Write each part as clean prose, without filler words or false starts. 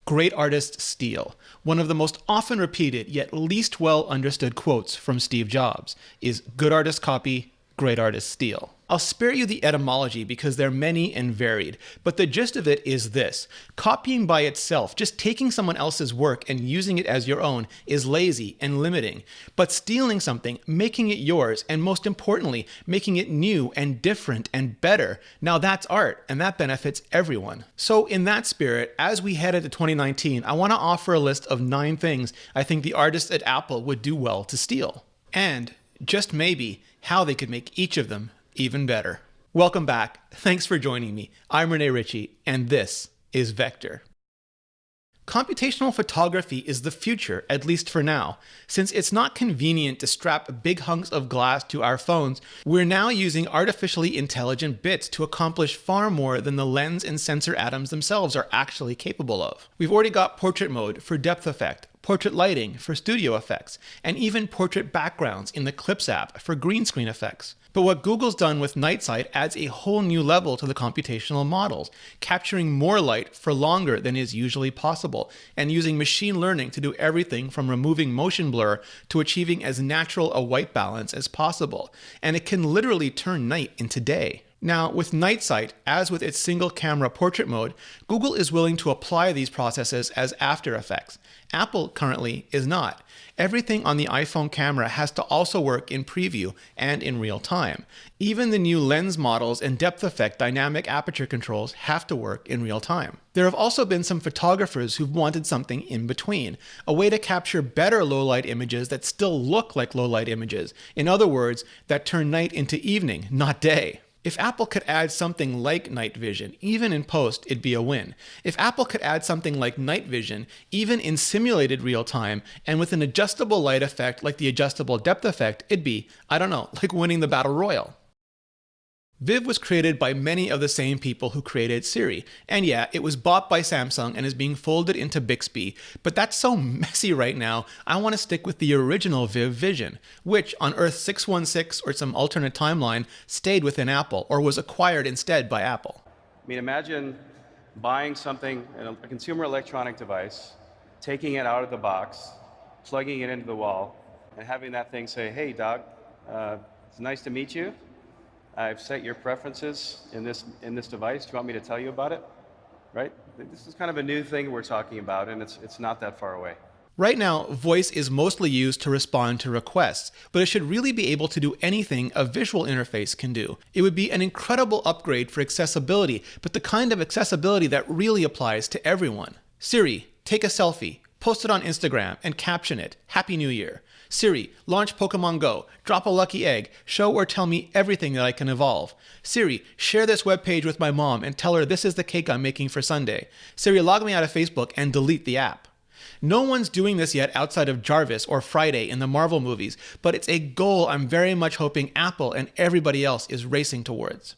Great artists steal. One of the most often repeated yet least well understood quotes from Steve Jobs is good artists copy, great artists steal. I'll spare you the etymology because they're many and varied, but the gist of it is this. Copying by itself, just taking someone else's work and using it as your own, is lazy and limiting. But stealing something, making it yours, and most importantly, making it new and different and better, now that's art, and that benefits everyone. So in that spirit, as we head into 2019, I want to offer a list of 9 things I think the artists at Apple would do well to steal. And, just maybe, how they could make each of them even better. Welcome back. Thanks for joining me. I'm Rene Ritchie, and this is Vector. Computational photography is the future, at least for now. Since it's not convenient to strap big hunks of glass to our phones, we're now using artificially intelligent bits to accomplish far more than the lens and sensor atoms themselves are actually capable of. We've already got portrait mode for depth effect, portrait lighting for studio effects, and even portrait backgrounds in the Clips app for green screen effects. But what Google's done with Night Sight adds a whole new level to the computational models, capturing more light for longer than is usually possible, and using machine learning to do everything from removing motion blur to achieving as natural a white balance as possible. And it can literally turn night into day. Now, with Night Sight, as with its single camera portrait mode, Google is willing to apply these processes as After Effects. Apple currently is not. Everything on the iPhone camera has to also work in preview and in real time. Even the new lens models and depth effect dynamic aperture controls have to work in real time. There have also been some photographers who've wanted something in between, a way to capture better low-light images that still look like low-light images. In other words, that turn night into evening, not day. If Apple could add something like night vision, even in post, it'd be a win. If Apple could add something like night vision, even in simulated real time, and with an adjustable light effect like the adjustable depth effect, it'd be, I don't know, like winning the battle royal. Viv was created by many of the same people who created Siri. And yeah, it was bought by Samsung and is being folded into Bixby, but that's so messy right now, I want to stick with the original Viv vision, which on Earth 616 or some alternate timeline stayed within Apple or was acquired instead by Apple. I mean, imagine buying something, a consumer electronic device, taking it out of the box, plugging it into the wall, and having that thing say, "Hey, dog, it's nice to meet you. I've set your preferences in this device. Do you want me to tell you about it?" Right? This is kind of a new thing we're talking about, and it's not that far away. Right now, voice is mostly used to respond to requests, but it should really be able to do anything a visual interface can do. It would be an incredible upgrade for accessibility, but the kind of accessibility that really applies to everyone. Siri, take a selfie, post it on Instagram, and caption it, "Happy New Year." Siri, launch Pokemon Go, drop a lucky egg, show or tell me everything that I can evolve. Siri, share this webpage with my mom and tell her this is the cake I'm making for Sunday. Siri, log me out of Facebook and delete the app. No one's doing this yet outside of Jarvis or Friday in the Marvel movies, but it's a goal I'm very much hoping Apple and everybody else is racing towards.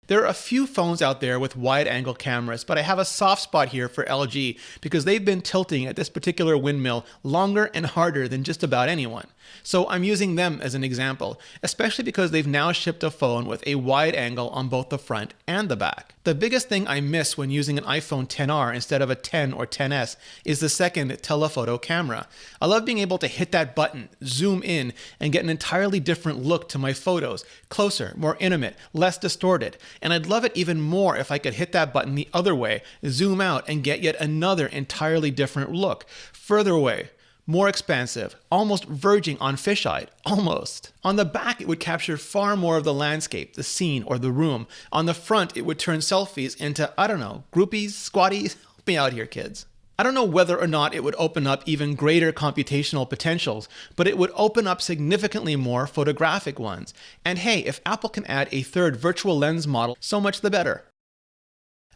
There are a few phones out there with wide-angle cameras, but I have a soft spot here for LG because they've been tilting at this particular windmill longer and harder than just about anyone. So I'm using them as an example, especially because they've now shipped a phone with a wide angle on both the front and the back. The biggest thing I miss when using an iPhone XR instead of a 10 or XS is the second telephoto camera. I love being able to hit that button, zoom in, and get an entirely different look to my photos, closer, more intimate, less distorted. And I'd love it even more if I could hit that button the other way, zoom out, and get yet another entirely different look, further away, more expansive, almost verging on fisheye, almost. On the back, it would capture far more of the landscape, the scene, or the room. On the front, it would turn selfies into, I don't know, groupies, squatties. Help me out here, kids. I don't know whether or not it would open up even greater computational potentials, but it would open up significantly more photographic ones. And hey, if Apple can add a third virtual lens model, so much the better.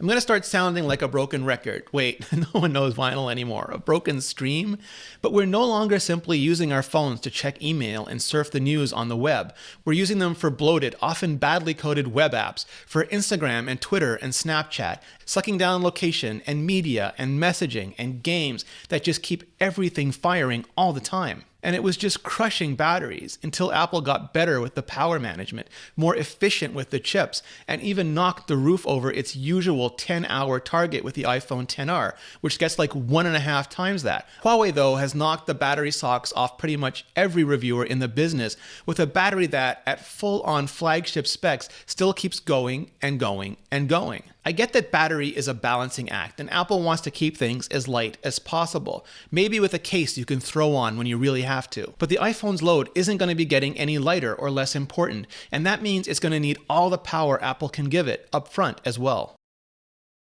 I'm going to start sounding like a broken record. Wait, no one knows vinyl anymore. A broken stream? But we're no longer simply using our phones to check email and surf the news on the web. We're using them for bloated, often badly coded web apps, for Instagram and Twitter and Snapchat. sucking down location and media and messaging and games that just keep everything firing all the time. And it was just crushing batteries until Apple got better with the power management, more efficient with the chips, and even knocked the roof over its usual 10-hour target with the iPhone XR, which gets like 1.5 times that. Huawei, though, has knocked the battery socks off pretty much every reviewer in the business with a battery that, at full-on flagship specs, still keeps going and going and going. I get that battery is a balancing act, and Apple wants to keep things as light as possible, maybe with a case you can throw on when you really have to. But the iPhone's load isn't going to be getting any lighter or less important, and that means it's going to need all the power Apple can give it up front as well.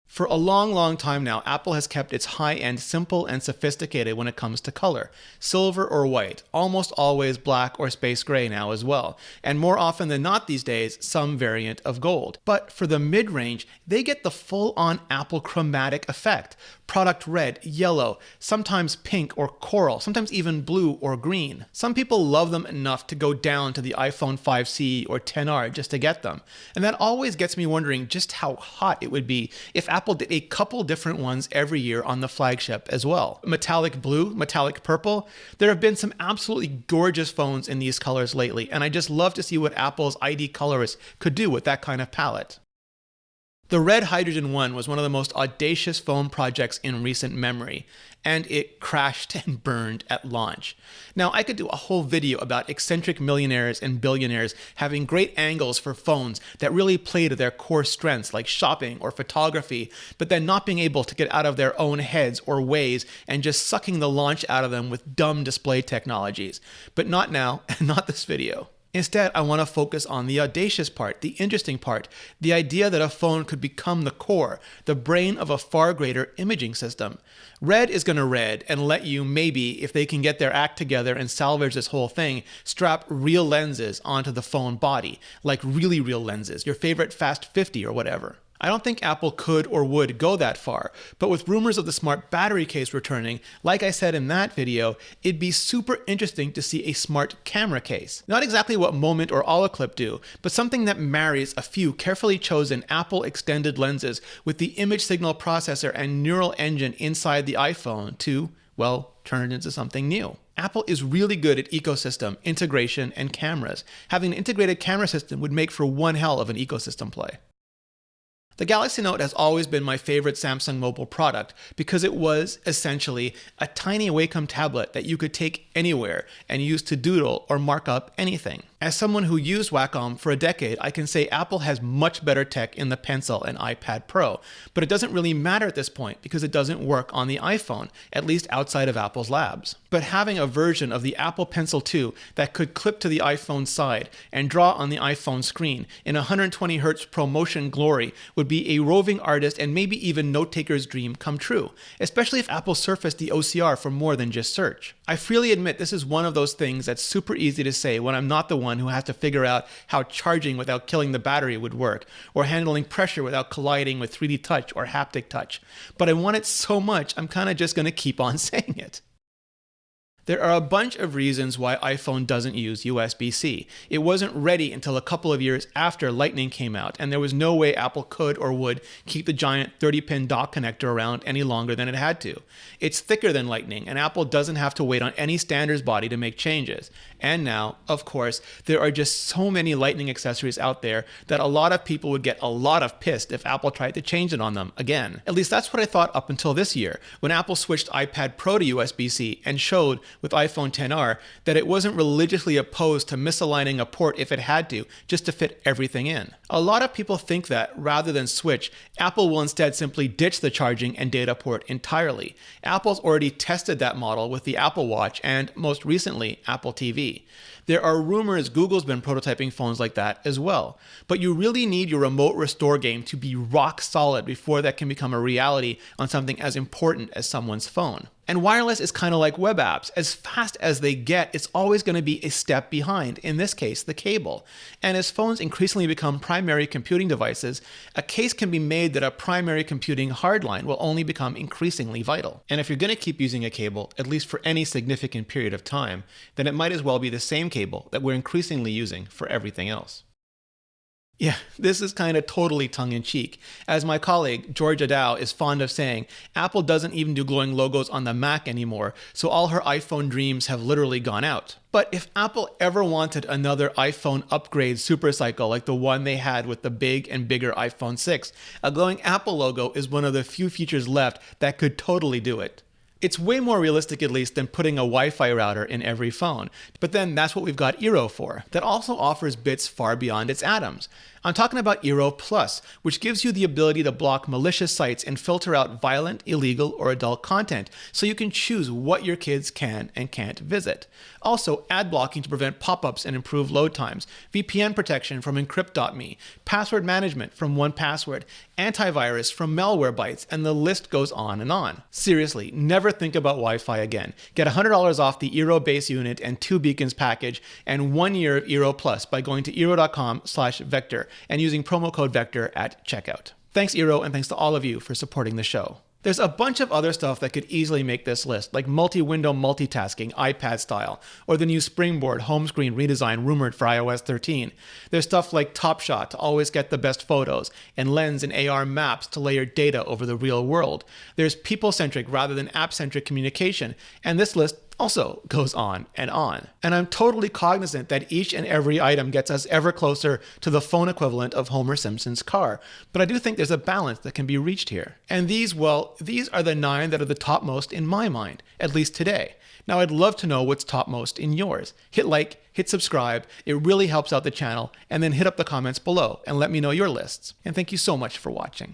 For a long time now, Apple has kept its high-end simple and sophisticated when it comes to color. Silver or white, almost always black or space gray now as well, and more often than not these days, some variant of gold. But for the mid-range, they get the full-on Apple chromatic effect. Product red, yellow, sometimes pink or coral, sometimes even blue or green. Some people love them enough to go down to the iPhone 5C or XR just to get them. And that always gets me wondering just how hot it would be if Apple did a couple different ones every year on the flagship as well. Metallic blue, metallic purple. There have been some absolutely gorgeous phones in these colors lately, and I just love to see what Apple's ID colorists could do with that kind of palette. The Red Hydrogen one was one of the most audacious phone projects in recent memory, and it crashed and burned at launch. Now, I could do a whole video about eccentric millionaires and billionaires having great angles for phones that really play to their core strengths like shopping or photography, but then not being able to get out of their own heads or ways and just sucking the launch out of them with dumb display technologies. But not now, and not this video. Instead, I want to focus on the audacious part, the interesting part, the idea that a phone could become the core, the brain of a far greater imaging system. Red is going to red and let you, maybe, if they can get their act together and salvage this whole thing, strap real lenses onto the phone body, like really real lenses, your favorite Fast 50 or whatever. I don't think Apple could or would go that far, but with rumors of the smart battery case returning, like I said in that video, it'd be super interesting to see a smart camera case. Not exactly what Moment or Olloclip do, but something that marries a few carefully chosen Apple extended lenses with the image signal processor and neural engine inside the iPhone to, well, turn it into something new. Apple is really good at ecosystem, integration, and cameras. Having an integrated camera system would make for one hell of an ecosystem play. The Galaxy Note has always been my favorite Samsung mobile product because it was, essentially, a tiny Wacom tablet that you could take anywhere and use to doodle or mark up anything. As someone who used Wacom for a decade, I can say Apple has much better tech in the Pencil and iPad Pro, but it doesn't really matter at this point because it doesn't work on the iPhone, at least outside of Apple's labs. But having a version of the Apple Pencil 2 that could clip to the iPhone side and draw on the iPhone screen in 120Hz ProMotion glory would be a roving artist and maybe even note-taker's dream come true, especially if Apple surfaced the OCR for more than just search. I freely admit this is one of those things that's super easy to say when I'm not the one who has to figure out how charging without killing the battery would work, or handling pressure without colliding with 3D touch or haptic touch. But I want it so much, I'm kind of just going to keep on saying it. There are a bunch of reasons why iPhone doesn't use USB-C. It wasn't ready until a couple of years after Lightning came out, and there was no way Apple could or would keep the giant 30-pin dock connector around any longer than it had to. It's thicker than Lightning, and Apple doesn't have to wait on any standards body to make changes. And now, of course, there are just so many Lightning accessories out there that a lot of people would get a lot of pissed if Apple tried to change it on them again. At least that's what I thought up until this year, when Apple switched iPad Pro to USB-C and showed with iPhone XR that it wasn't religiously opposed to misaligning a port if it had to, just to fit everything in. A lot of people think that, rather than switch, Apple will instead simply ditch the charging and data port entirely. Apple's already tested that model with the Apple Watch and, most recently, Apple TV. There are rumors Google's been prototyping phones like that as well. But you really need your remote restore game to be rock solid before that can become a reality on something as important as someone's phone. And wireless is kind of like web apps. As fast as they get, it's always going to be a step behind, in this case, the cable. And as phones increasingly become primary computing devices, a case can be made that a primary computing hardline will only become increasingly vital. And if you're going to keep using a cable, at least for any significant period of time, then it might as well be the same cable that we're increasingly using for everything else. Yeah, this is kind of totally tongue-in-cheek. As my colleague, Georgia Dow, is fond of saying, Apple doesn't even do glowing logos on the Mac anymore, so all her iPhone dreams have literally gone out. But if Apple ever wanted another iPhone upgrade supercycle like the one they had with the big and bigger iPhone 6, a glowing Apple logo is one of the few features left that could totally do it. It's way more realistic, at least, than putting a Wi-Fi router in every phone. But then that's what we've got Eero for. That also offers bits far beyond its atoms. I'm talking about Eero Plus, which gives you the ability to block malicious sites and filter out violent, illegal, or adult content, so you can choose what your kids can and can't visit. Also, ad blocking to prevent pop-ups and improve load times, VPN protection from Encrypt.me, password management from 1Password, antivirus from Malwarebytes, and the list goes on and on. Seriously, never think about Wi-Fi again. Get $100 off the Eero base unit and 2 beacons package and 1 year of Eero Plus by going to eero.com/vector and using promo code VECTOR at checkout. Thanks Eero, and thanks to all of you for supporting the show. There's a bunch of other stuff that could easily make this list, like multi-window multitasking, iPad style, or the new Springboard home screen redesign rumored for iOS 13. There's stuff like Top Shot to always get the best photos, and Lens and AR maps to layer data over the real world. There's people-centric rather than app-centric communication, and this list also goes on and on. And I'm totally cognizant that each and every item gets us ever closer to the phone equivalent of Homer Simpson's car, but I do think there's a balance that can be reached here. And these are the 9 that are the topmost in my mind, at least today. Now I'd love to know what's topmost in yours. Hit like, hit subscribe, it really helps out the channel, and then hit up the comments below and let me know your lists. And thank you so much for watching.